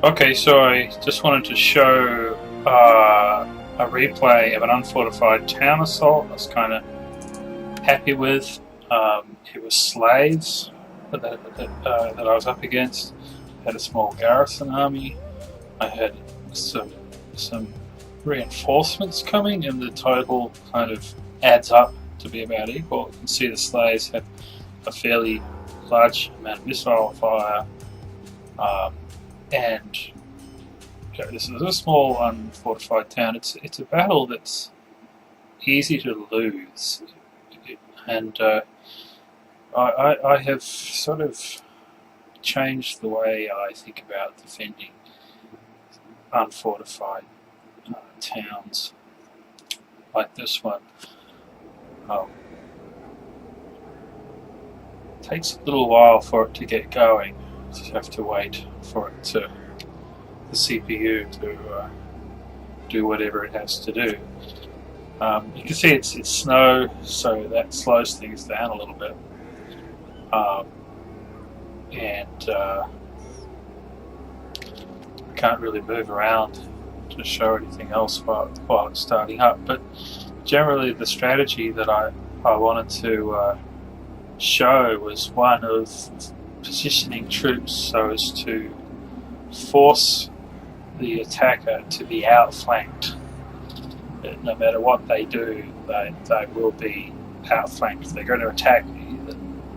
Okay, so I just wanted to show a replay of an unfortified town assault I was kind of happy with. It was slaves that I was up against. I had a small garrison army. I had some reinforcements coming, and the total kind of adds up to be about equal. You can see the slaves have a fairly large amount of missile fire. And this is a small unfortified town. It's a battle that's easy to lose, and I have sort of changed the way I think about defending unfortified towns like this one. It takes a little while for it to get going. You have to wait for it to the CPU to do whatever it has to do. You can see it's snow, so that slows things down a little bit. And I can't really move around to show anything else while it's starting up. But generally, the strategy that I wanted to show was one of positioning troops so as to force the attacker to be outflanked. No matter what they do, they will be outflanked. If they're going to attack me,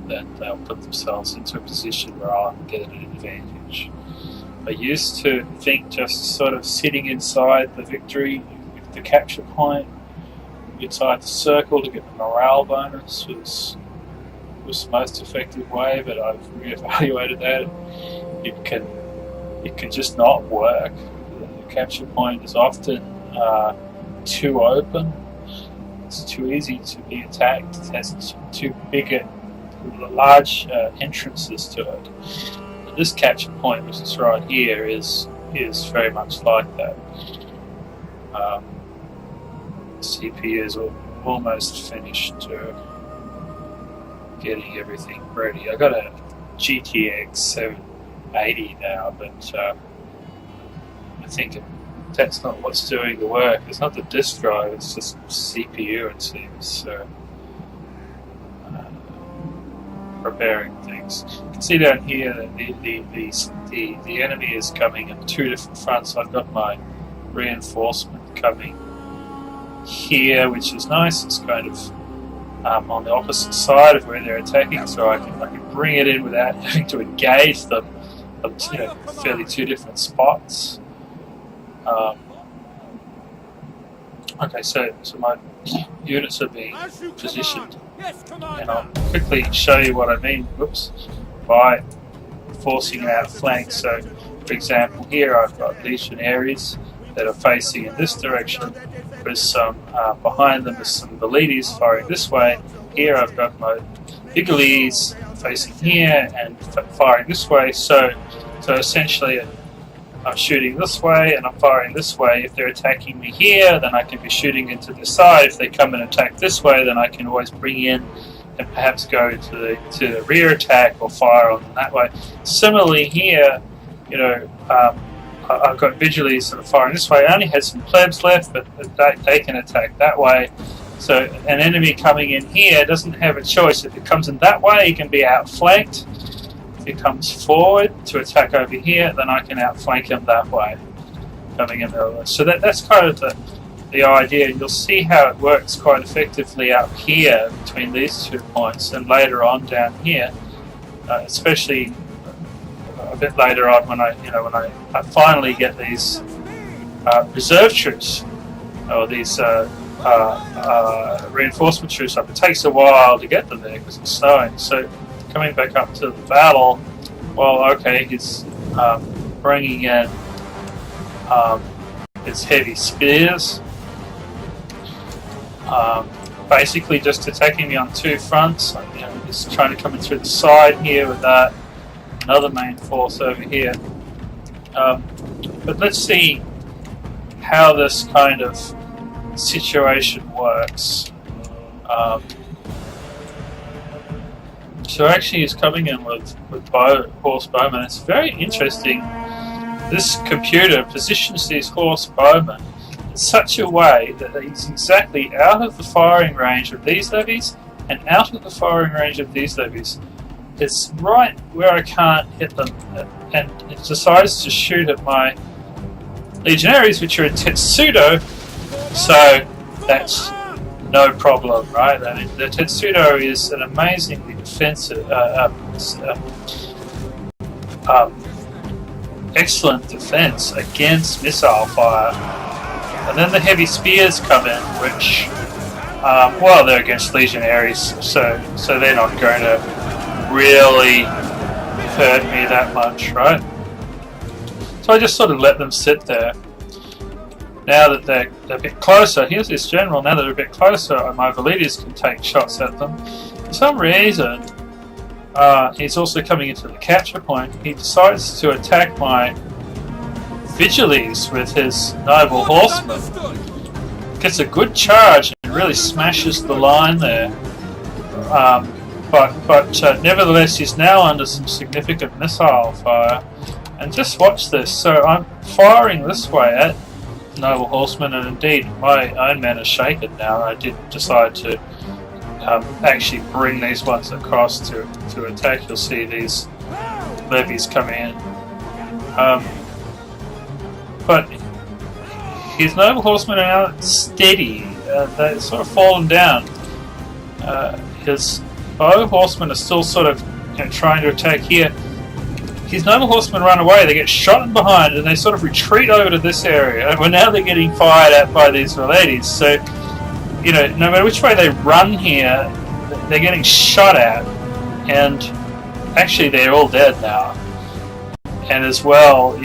then they'll put themselves into a position where I'll get an advantage. I used to think just sort of sitting inside the victory, the capture point, inside the circle to get the morale bonus was the most effective way, but I've reevaluated that. It can just not work. The capture point is often too open. It's too easy to be attacked. It has too large entrances to it. And this capture point, which is right here, is very much like that. CPU is almost finished getting everything ready. I got a GTX 780 now, but I think that's not what's doing the work. It's not the disk drive, it's just CPU, it seems. So, preparing things. You can see down here that the enemy is coming in two different fronts. I've got my reinforcement coming here, which is nice. It's kind of on the opposite side of where they're attacking, so I can bring it in without having to engage them. Fairly two different spots. Okay, so my units are being positioned, and I'll quickly show you what I mean. By forcing an outflank. So, for example, here I've got legionaries that are facing in this direction. There's some behind them. There's some Velites firing this way. Here I've got my Vigilese facing here and firing this way. So essentially, I'm shooting this way and I'm firing this way. If they're attacking me here, then I can be shooting into the side. If they come and attack this way, then I can always bring in and perhaps go to the rear attack or fire on them that way. Similarly here, I've got Vigilese sort of firing this way. I only had some plebs left, but they can attack that way. So an enemy coming in here doesn't have a choice. If it comes in that way, he can be outflanked. If he comes forward to attack over here, then I can outflank him that way, coming in there. So that's kind of the idea. You'll see how it works quite effectively up here between these 2 points, and later on down here, especially a bit later on when I finally get these reserve troops or these reinforcement troops up. It takes a while to get them there because it's snowing. So coming back up to the battle, he's bringing in his heavy spears, basically just attacking me on two fronts. He's trying to come in through the side here with that. Another main force over here. But let's see how this kind of situation works. So actually he's coming in with horse bowmen. It's very interesting this computer positions these horse bowmen in such a way that he's exactly out of the firing range of these levies and out of the firing range of these levies. It's right where I can't hit them, and it decides to shoot at my legionaries, which are in Tetsudo, so that's no problem, right? I mean, the Tetsudo is an amazingly defensive, excellent defense against missile fire. And then the heavy spears come in, which, well, they're against legionaries, so they're not going to really hurt me that much, right? So I just sort of let them sit there. Now that they're a bit closer, here's this general, now that they're a bit closer, my Velites can take shots at them. For some reason, he's also coming into the capture point. He decides to attack my Vigiles with his noble horseman. Gets a good charge and really smashes the line there. But nevertheless, he's now under some significant missile fire. And just watch this. So I'm firing this way at noble horseman, and indeed my own men are shaken now. I did decide to actually bring these ones across to attack. You'll see these levies coming in. But his noble horsemen are now steady. They've sort of fallen down. His bow horsemen are still sort of trying to attack here. His noble horsemen run away, they get shot in behind, and they sort of retreat over to this area, where now they're getting fired at by these Velites. So, no matter which way they run here, they're getting shot at, and actually they're all dead now. And as well,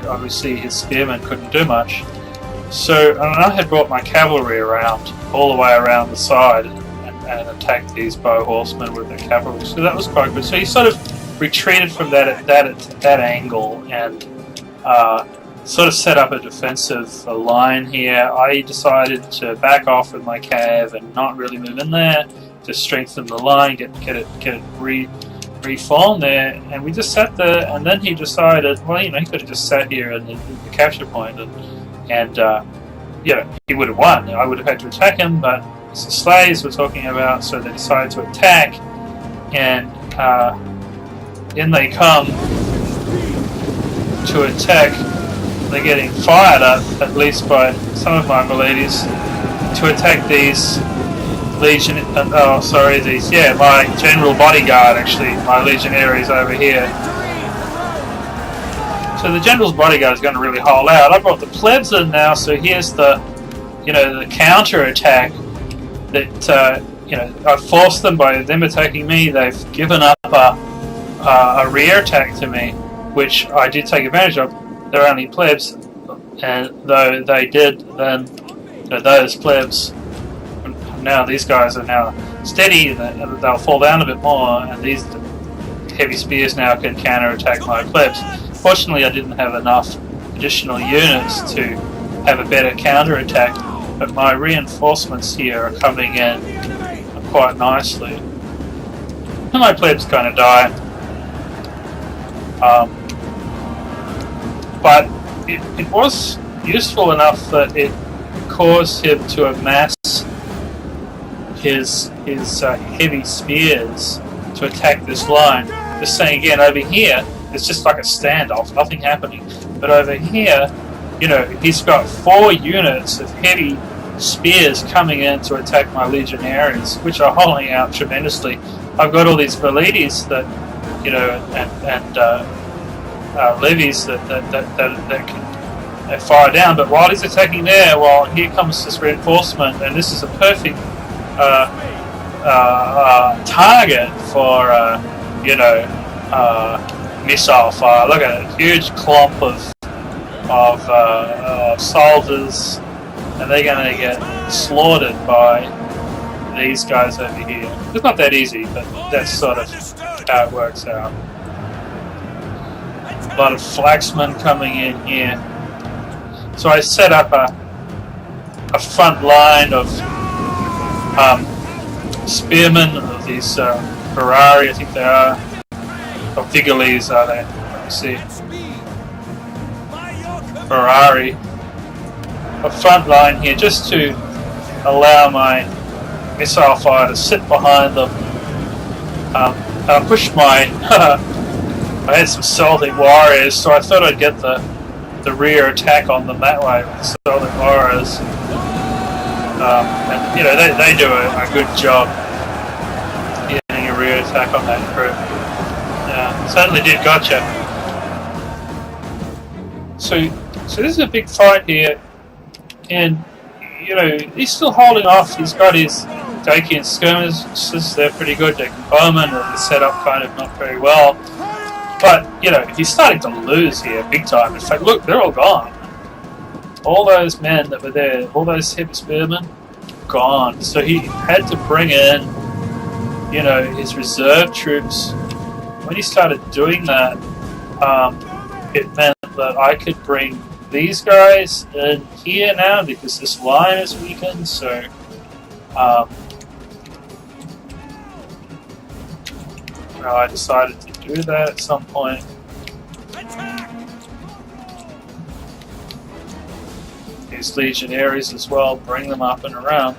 obviously his spearmen couldn't do much. So, and I had brought my cavalry around, all the way around the side, and attacked these bow horsemen with their cavalry. So that was quite good. So he sort of retreated from that angle and sort of set up a defensive line here. I decided to back off with my cav and not really move in there, to strengthen the line, get it reformed there, and we just sat there. And then he decided, well, he could have just sat here in the capture point, and he would have won. I would have had to attack him, but it's the slaves we're talking about, so they decided to attack, and in they come to attack. They're getting fired up, at least by some of my Velites, to attack these my general bodyguard, actually, my legionaries over here. So the general's bodyguard is going to really hold out. I brought the plebs in now, so here's the counter attack that I forced them by them attacking me. They've given up a rear attack to me, which I did take advantage of. They're only plebs, and though they did, then those plebs, now these guys are now steady, and they'll fall down a bit more, and these heavy spears now can counter-attack my plebs. Fortunately, I didn't have enough additional units to have a better counter-attack, but my reinforcements here are coming in quite nicely. And my plebs kind of die. But it was useful enough that it caused him to amass his heavy spears to attack this line. Just saying again, over here, it's just like a standoff, nothing happening. But over here, he's got 4 units of heavy spears coming in to attack my legionaries, which are holding out tremendously. I've got all these Velites that, and levies that can fire down. But while he's attacking there, here comes this reinforcement, and this is a perfect target for missile fire. Look at it, huge clump of soldiers, and they're going to get slaughtered by these guys over here. It's not that easy, but that's sort of how it works out. A lot of flaxmen coming in here. So I set up a front line of spearmen, of these Ferrari, I think they are, or Vigiles are they? Let's see. Ferrari a front line here just to allow my missile fire to sit behind them. And I pushed my I had some Celtic warriors, so I thought I'd get the rear attack on them that way with the Celtic warriors. And you know, they do a good job getting a rear attack on that group. Yeah, certainly did gotcha. So this is a big fight here, and you know, he's still holding off. He's got his Dacian skirmishers, they're pretty good. Dacian bowmen are set up kind of not very well. But, you know, he's starting to lose here big time. In fact, look, they're all gone. All those men that were there, all those heavy spearmen, gone. So he had to bring in, you know, his reserve troops. When he started doing that, it meant that I could bring these guys in here now because this line is weakened. So, I decided to do that at some point. These legionaries as well, bring them up and around.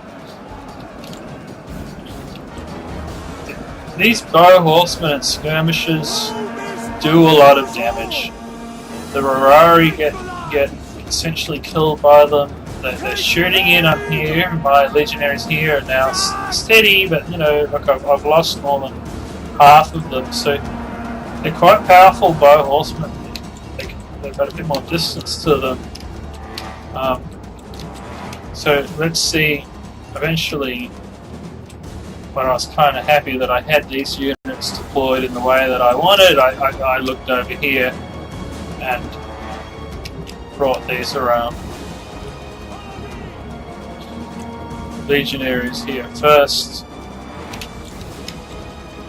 These bow horsemen and skirmishers do a lot of damage. The Rorari get essentially killed by them. They're shooting in up here. My legionaries here are now steady, but you know, look, I've lost more than half of them, so they're quite powerful bow horsemen. They've got a bit more distance to them. So let's see, eventually, when I was kind of happy that I had these units deployed in the way that I wanted, I looked over here and brought these around. Legionaries here first,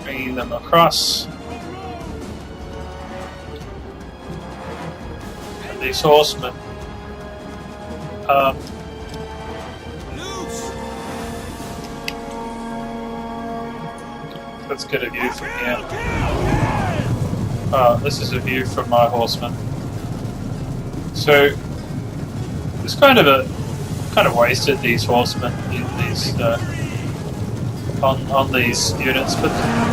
bringing them across. And these horsemen. Let's get a view from here. This is a view from my horsemen. So it's kind of wasted these horsemen in these on these units, but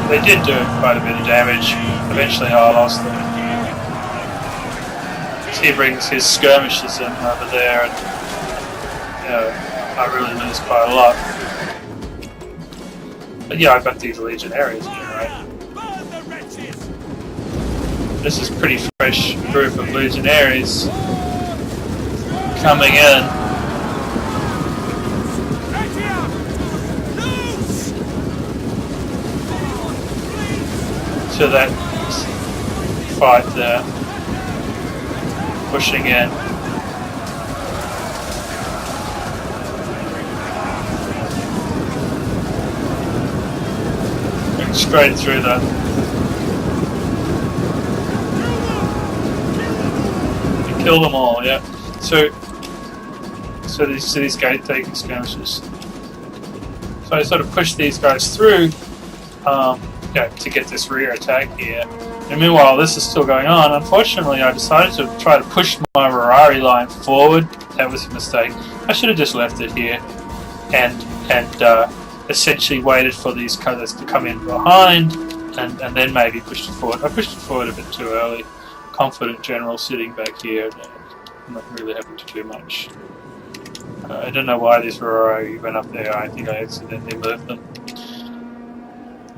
they did do quite a bit of damage. Eventually I lost them. So he brings his skirmishers in over there, and you know, I really lose quite a lot. But yeah, I've got these legionaries here, right? This is a pretty fresh group of legionaries coming in. To that fight there, pushing in. Going straight through that. You kill them all, yeah. So these gate taking skirmishes. So I sort of push these guys through. To get this rear attack here. And meanwhile, this is still going on. Unfortunately, I decided to try to push my Rorari line forward. That was a mistake. I should have just left it here and essentially waited for these colors to come in behind and then maybe pushed it forward. I pushed it forward a bit too early. Confident general sitting back here, not really having to do much. I don't know why these Rorari went up there. I think I accidentally moved them.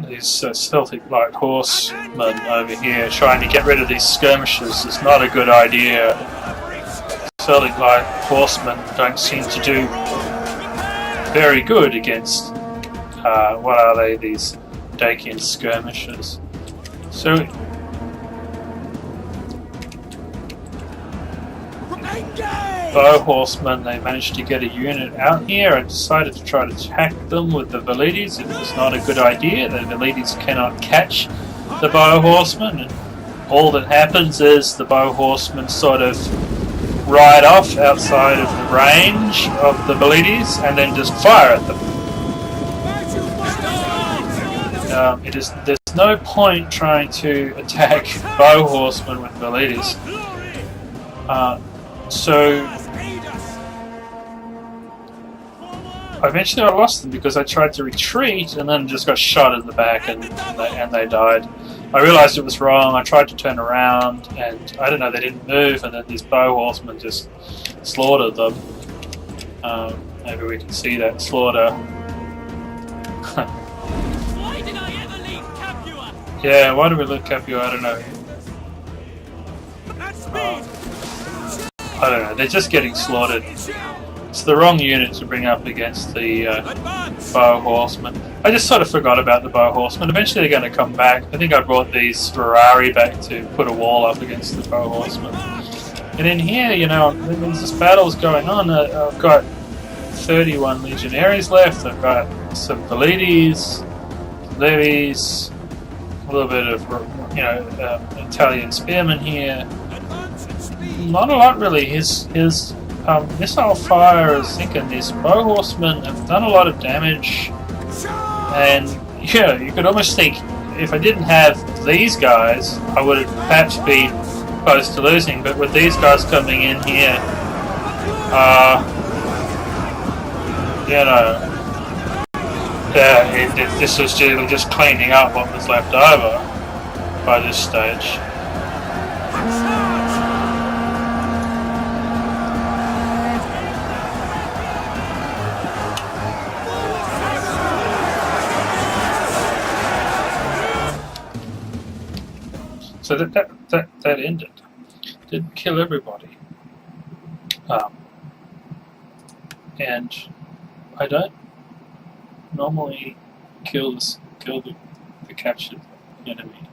These Celtic light horsemen over here trying to get rid of these skirmishers is not a good idea. Celtic light horsemen don't seem to do very good against what are they, these Dacian skirmishers. So bow horsemen, they managed to get a unit out here. I decided to try to attack them with the Velites. It was not a good idea. The Velites cannot catch the bow horsemen, and all that happens is the bow horsemen sort of ride off outside of the range of the Velites and then just fire at them. There's no point trying to attack bow horsemen with Velites. So eventually I lost them because I tried to retreat and then just got shot in the back and they died. I realized it was wrong. I tried to turn around and I don't know, they didn't move, and then these bow horsemen just slaughtered them. Maybe we can see that slaughter. Why did I ever leave Capua? Yeah, why did we leave Capua? I don't know. I don't know, they're just getting slaughtered. It's the wrong unit to bring up against the bow horsemen. I just sort of forgot about the bow horsemen. Eventually they're going to come back. I think I brought these Ferrari back to put a wall up against the bow horsemen. And in here, you know, there's this battle's going on. I've got 31 legionaries left. I've got some Velides, levies, a little bit of, you know, Italian spearmen here. Not a lot really. His missile fire is sinking. These bow horsemen have done a lot of damage, and yeah, you could almost think if I didn't have these guys, I would perhaps be close to losing. But with these guys coming in here, you know, this was just cleaning up what was left over by this stage. So that ended. Didn't kill everybody. And I don't normally kill the captured enemy.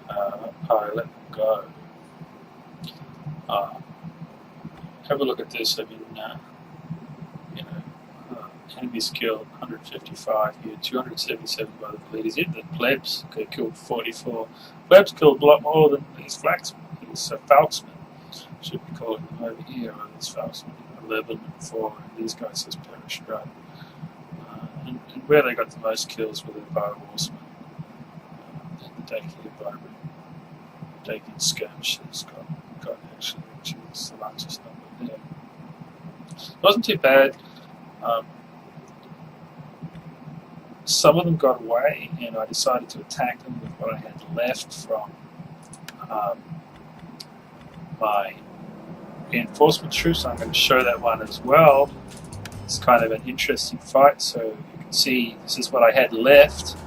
I let them go. Have a look at this. I mean, enemies killed 155 here, 277 by the Velides. Even the plebs killed 44. Plebs killed a lot more than these falksmen. Should be calling them over here, or these falksmen. 11 and 4, and these guys just perished, right? And where they got the most kills were the bow horsemen. And the Dacian skirmishers got actually, which was the largest number there. It wasn't too bad. Some of them got away, and I decided to attack them with what I had left from my reinforcement troops. I'm going to show that one as well. It's kind of an interesting fight, so you can see this is what I had left.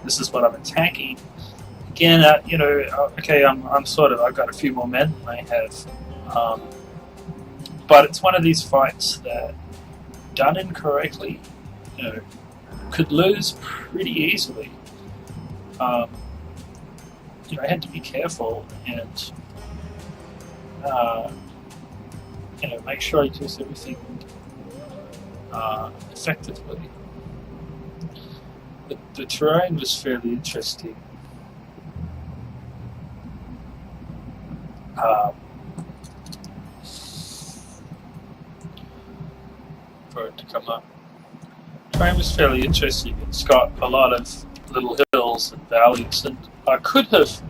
This is what I'm attacking. Again, okay, I've got a few more men than I have, but it's one of these fights that, done incorrectly, could lose pretty easily. I had to be careful and make sure I use everything effectively. The terrain was fairly interesting. For it to come up. The terrain was fairly interesting. It's got a lot of little hills and valleys, and I could have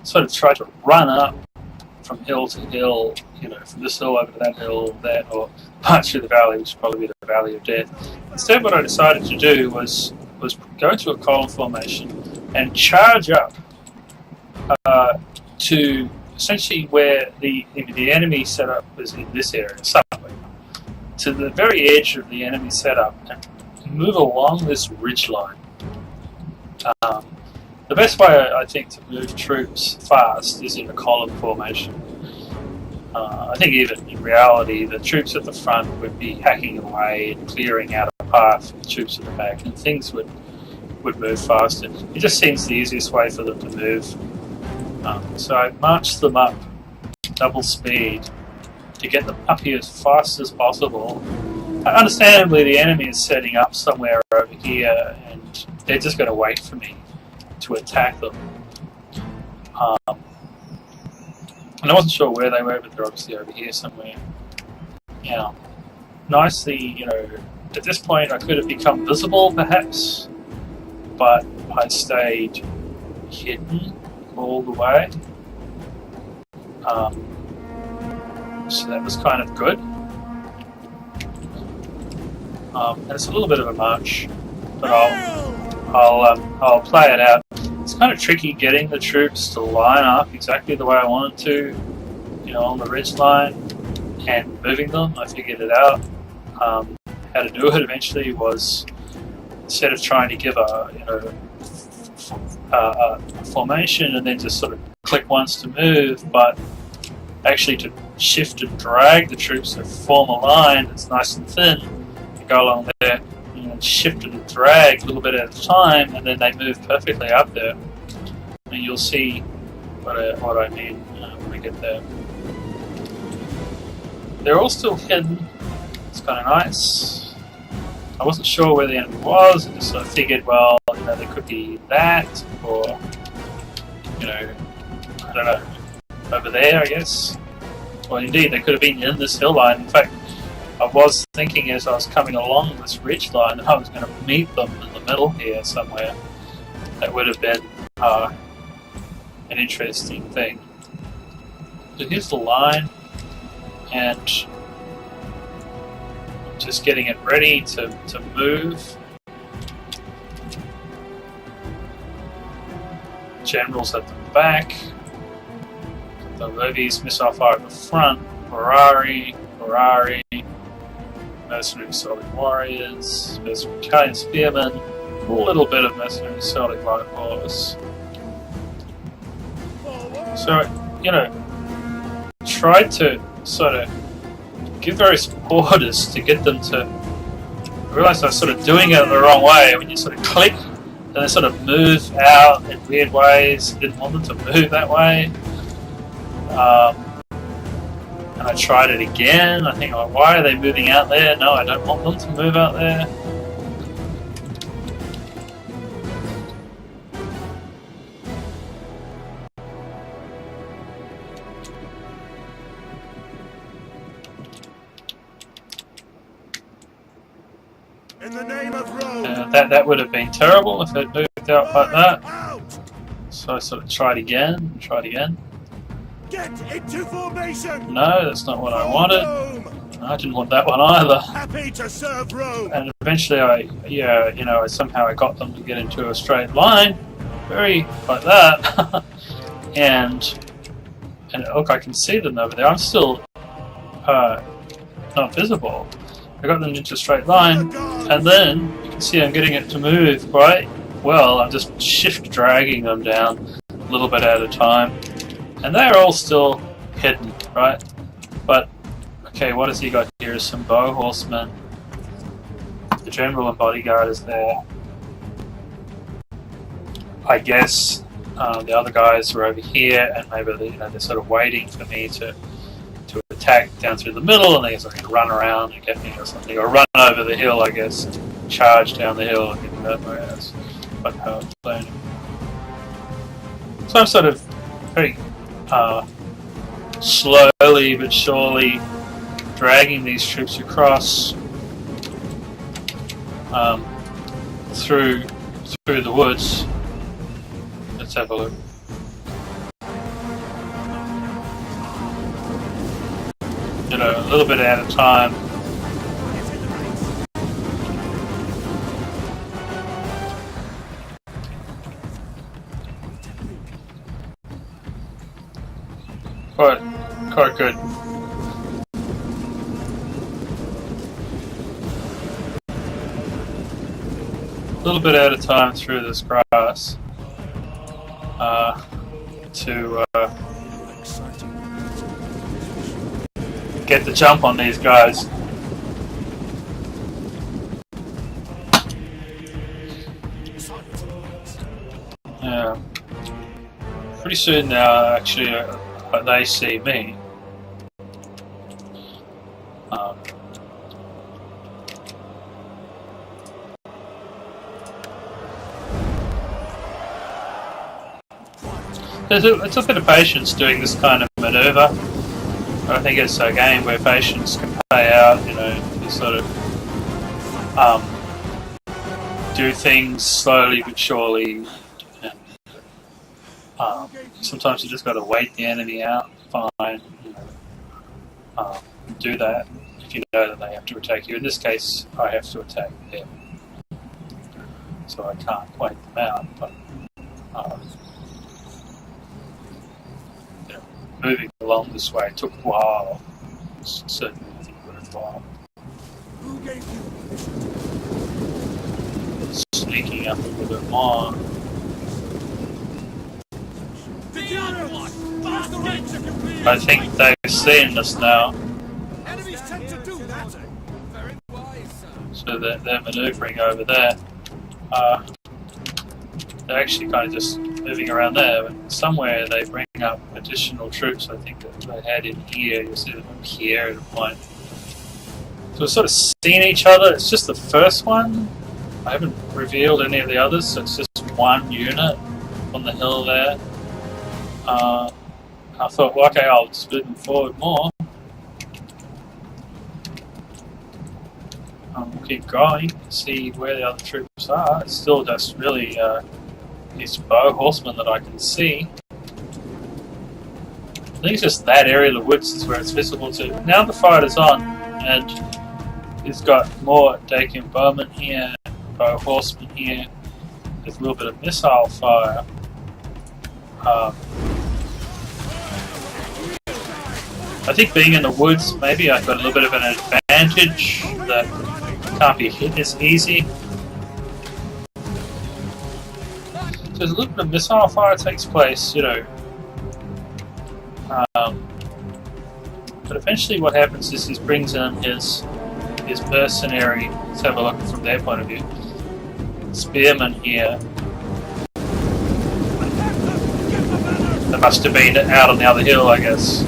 sort of tried to run up from hill to hill, from this hill over to that hill, or march through the valley, which would probably be the Valley of Death. Instead, what I decided to do was go into a column formation and charge up to essentially where the enemy setup was in this area, somewhere, to the very edge of the enemy setup, and move along this ridge line. The best way, I think, to move troops fast is in a column formation. I think even in reality, the troops at the front would be hacking away and clearing out a path for the troops at the back, and things would move faster. It just seems the easiest way for them to move. So I marched them up double speed to get them up here as fast as possible. Understandably, the enemy is setting up somewhere over here, and they're just going to wait for me to attack them. And I wasn't sure where they were, but they're obviously over here somewhere. Now, nicely, at this point I could have become visible perhaps, but I stayed hidden all the way. So that was kind of good. And it's a little bit of a march, but I'll play it out. It's kind of tricky getting the troops to line up exactly the way I wanted to, on the ridge line, and moving them. I figured it out. How to do it eventually was, instead of trying to give a formation and then just sort of click once to move, but actually to shift and drag the troops to form a line that's nice and thin, and go along there, and then shift and drag a little bit at a time, and then they move perfectly up there. And you'll see what I mean when we get there. They're all still hidden. It's kind of nice. I wasn't sure where the enemy was. I just sort of figured, well, they could be that, or I don't know, over there, I guess. Well, indeed, they could have been in this hill line. In fact, I was thinking as I was coming along this ridge line that I was going to meet them in the middle here somewhere. That would have been an interesting thing. So here's the line, and just getting it ready to move. Generals at the back. The levies, missile fire at the front. Ferrari, mercenary Celtic warriors, mercenary Italian spearmen, a little bit of mercenary Celtic light horse. So, tried to sort of give various orders to get them to realize I was sort of doing it the wrong way. When you sort of click, and they sort of move out in weird ways. Didn't want them to move that way. And I tried it again. I think, why are they moving out there? No, I don't want them to move out there. In the name of Rome. That would have been terrible if it moved out like that. So I sort of tried again. Get into formation. No, that's not what I wanted. I didn't want that one either. Happy to serve Rome. And eventually somehow I got them to get into a straight line, very like that. and look, I can see them over there. I'm still not visible. I got them into a straight line, and then you can see I'm getting it to move quite well. I'm just shift dragging them down a little bit at a time, and they're all still hidden, right? But okay, what has he got here? Is some bow horsemen. The general and bodyguard is there. I guess the other guys are over here, and maybe they're sort of waiting for me to attack down through the middle, and they're going to run around and get me or something, or run over the hill, I guess, charge down the hill and get me that way. That's quite how I'm playing. So I'm sort of very slowly but surely dragging these troops across through the woods. Let's have a look. A little bit at a time. Quite good. A little bit at a time through this grass to get the jump on these guys. Yeah. Pretty soon now, actually, they see me. It's a bit of patience doing this kind of maneuver. I think it's a game where patience can pay out. You sort of do things slowly but surely. And, sometimes you just got to wait the enemy out. Fine. do that if you know that they have to attack you. In this case, I have to attack them, so I can't point them out. But you know, moving along this way took a while. It's certainly worthwhile. Who gave you Sneaking up a little bit more. I think they've seen us now, enemies tend to do that? Very wise, sir. so that they're manoeuvring over there. They're actually kind of just moving around there, but somewhere they bring up additional troops. I think that they had in here. You see them up here at a point. So we've sort of seen each other. It's just the first one. I haven't revealed any of the others, so it's just one unit on the hill there. I thought, well, okay, I'll just move them forward more. We'll keep going, see where the other troops are. It's still just really these bow horsemen that I can see. I think it's just that area of the woods is where it's visible to. Now the fight is on, and he's got more Dacian bowmen here, bow horsemen here. There's a little bit of missile fire. I think being in the woods, maybe I've got a little bit of an advantage that can't be hit as easy. So there's a little bit of missile fire takes place, you know. But eventually what happens is he brings in his mercenary, let's have a look from their point of view, spearmen here. They must have been out on the other hill, I guess.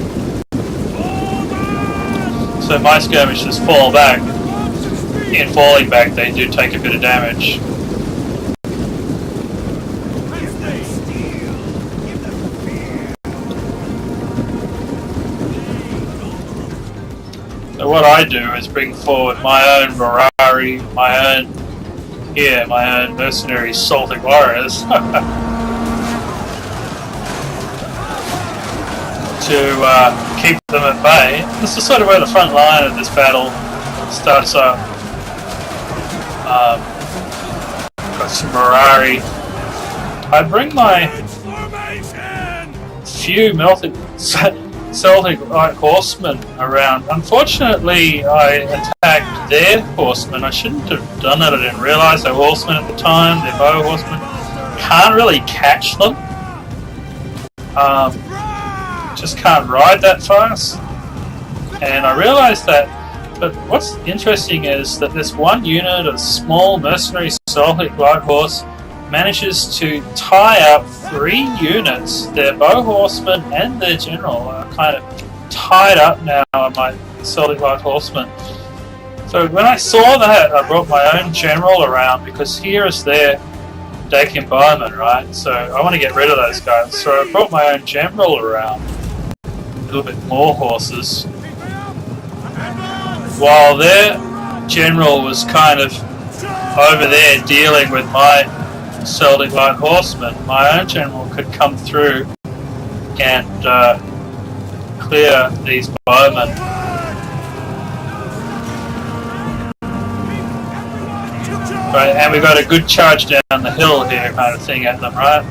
So my skirmishers fall back. In falling back, they do take a bit of damage. So what I do is bring forward my own Mirari, my own mercenary Celtic warriors to keep them at bay. This is sort of where the front line of this battle starts up. Got some Mirari. I bring my few Celtic light horsemen around. Unfortunately, I attacked their horsemen. I shouldn't have done that. I didn't realise they were horsemen at the time. They're bow horsemen. Can't really catch them. Just can't ride that fast. And I realised that. But what's interesting is that this one unit of small mercenary Celtic light horse manages to tie up 3 units. Their bow horsemen and their general are kind of tied up now on my Celtic light horsemen. So when I saw that, I brought my own general around, because here is their Dacian bowmen, right? So I want to get rid of those guys. So I brought my own general around. A little bit more horses. While their general was kind of over there dealing with my Celtic light horsemen, my own general could come through and clear these bowmen. Right, and we got a good charge down the hill here, kind of thing, at them, right?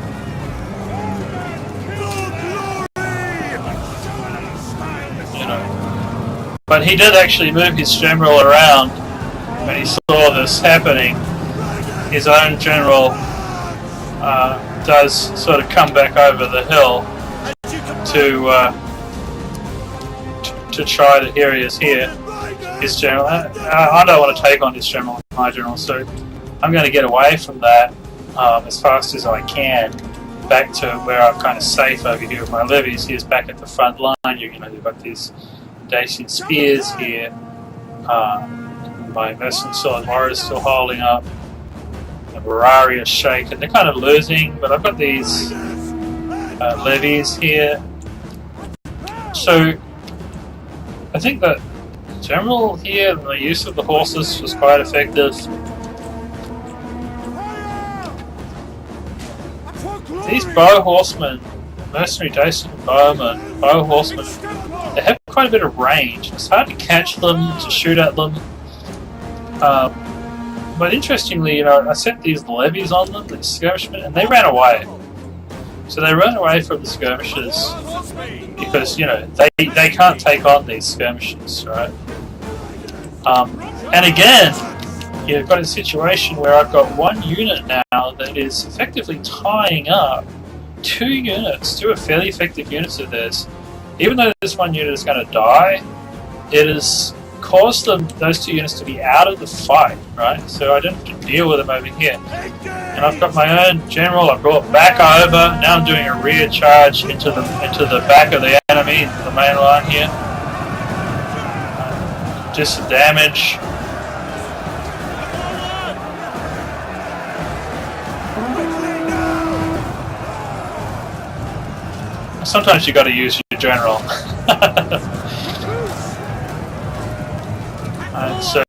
You know, but he did actually move his general around when he saw this happening. His own general does sort of come back over the hill to try to. Here he is here. His general. I don't want to take on his general, my general, so I'm going to get away from that as fast as I can, back to where I'm kind of safe over here with my levies. Here's back at the front line. You know, you've got these Dacian spears here. My mercenary sword warriors still holding up. The Mirari are shaken. They're kind of losing, but I've got these levies here. So I think that in general here, the use of the horses was quite effective. These bow horsemen, mercenary Dacian bowmen, bow horsemen, they have quite a bit of range. It's hard to catch them, to shoot at them. But interestingly, you know, I set these levies on them, these skirmishmen, and they ran away. So they ran away from the skirmishers because, you know, they can't take on these skirmishers, right? And again, you've got a situation where I've got one unit now that is effectively tying up two fairly effective units of theirs. Even though this one unit is going to die, it has caused those two units to be out of the fight, right? So I don't have to deal with them over here. And I've got my own general I brought back over. Now I'm doing a rear charge into the back of the enemy, the main line here. Just some damage. Sometimes you got to use your general. And so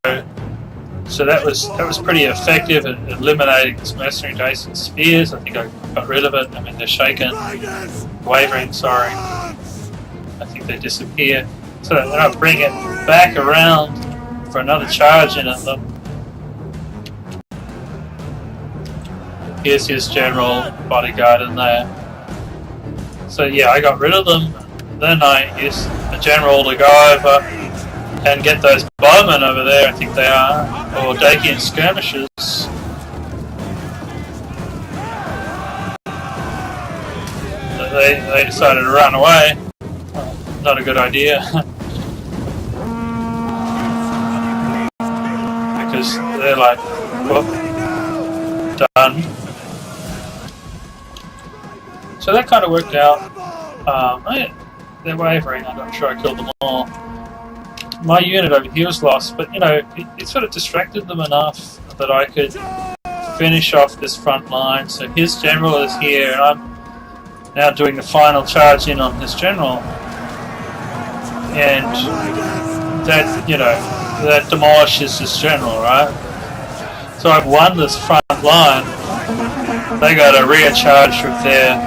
that was pretty effective at eliminating this mercenary Jason spears. I think I got rid of it. I mean, they're shaken, wavering. Sorry, I think they disappear. So then I'll bring it back around for another charge in at them. Here's his general bodyguard in there. So yeah, I got rid of them. Then I used the general to go over and get those bowmen over there, I think they are, or Dacian skirmishers. They decided to run away. Not a good idea. Because they're like, well, done. So that kind of worked out. They're wavering. I'm not sure I killed them all. My unit over here was lost, but you know, it sort of distracted them enough that I could finish off this front line. So his general is here, and I'm now doing the final charge in on his general. And that, you know, that demolishes his general, right? So I've won this front line. They got a rear charge with their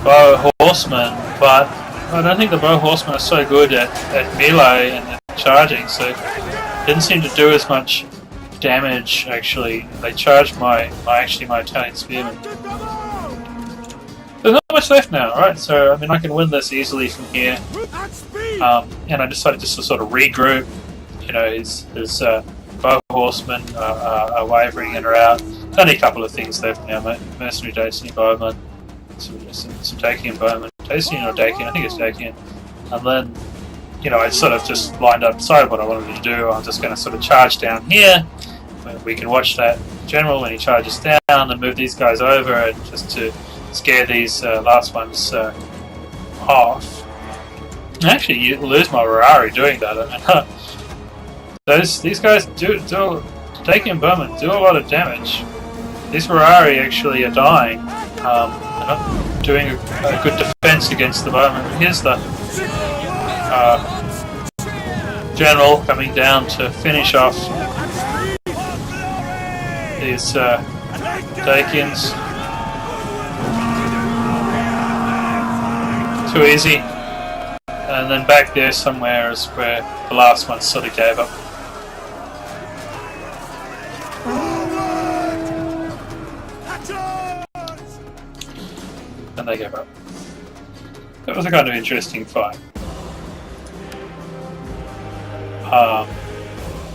bow horsemen, but I don't think the bow horsemen are so good at melee and charging, so it didn't seem to do as much damage. Actually, they charged my Italian spearmen. There's not much left now, right? So I mean, I can win this easily from here. And I decided just to sort of regroup. You know, his bow horsemen are wavering in or out. Only a couple of things left now, mercenary Dacian bowmen. Some Dacian bowmen. Dacian or Dacian? I think it's Dacian. And then, you know, I sort of just lined up, decided what I wanted to do. I'm just going to sort of charge down here. We can watch that general when he charges down and move these guys over and just to scare these last ones off. Actually, you lose my Ferrari doing that. I mean, these guys do Dacian bowmen do a lot of damage. These Ferrari actually are dying. They're not doing a good defense against the bowmen. Here's the general coming down to finish off these Dacians. Too easy. And then back there somewhere is where the last one sort of gave up. And they gave up. That was a kind of interesting fight.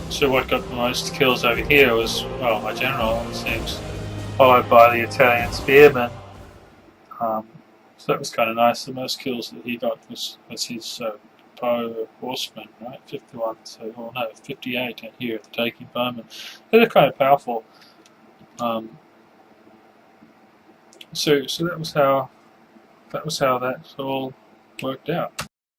So what got the most kills over here was, well, my general, it seems, followed by the Italian spearmen. So that was kind of nice. The most kills that he got was his bow horseman, right? 51, so, or no, 58 and here, the Dacian bowmen. They're kind of powerful. So that was how that all worked out.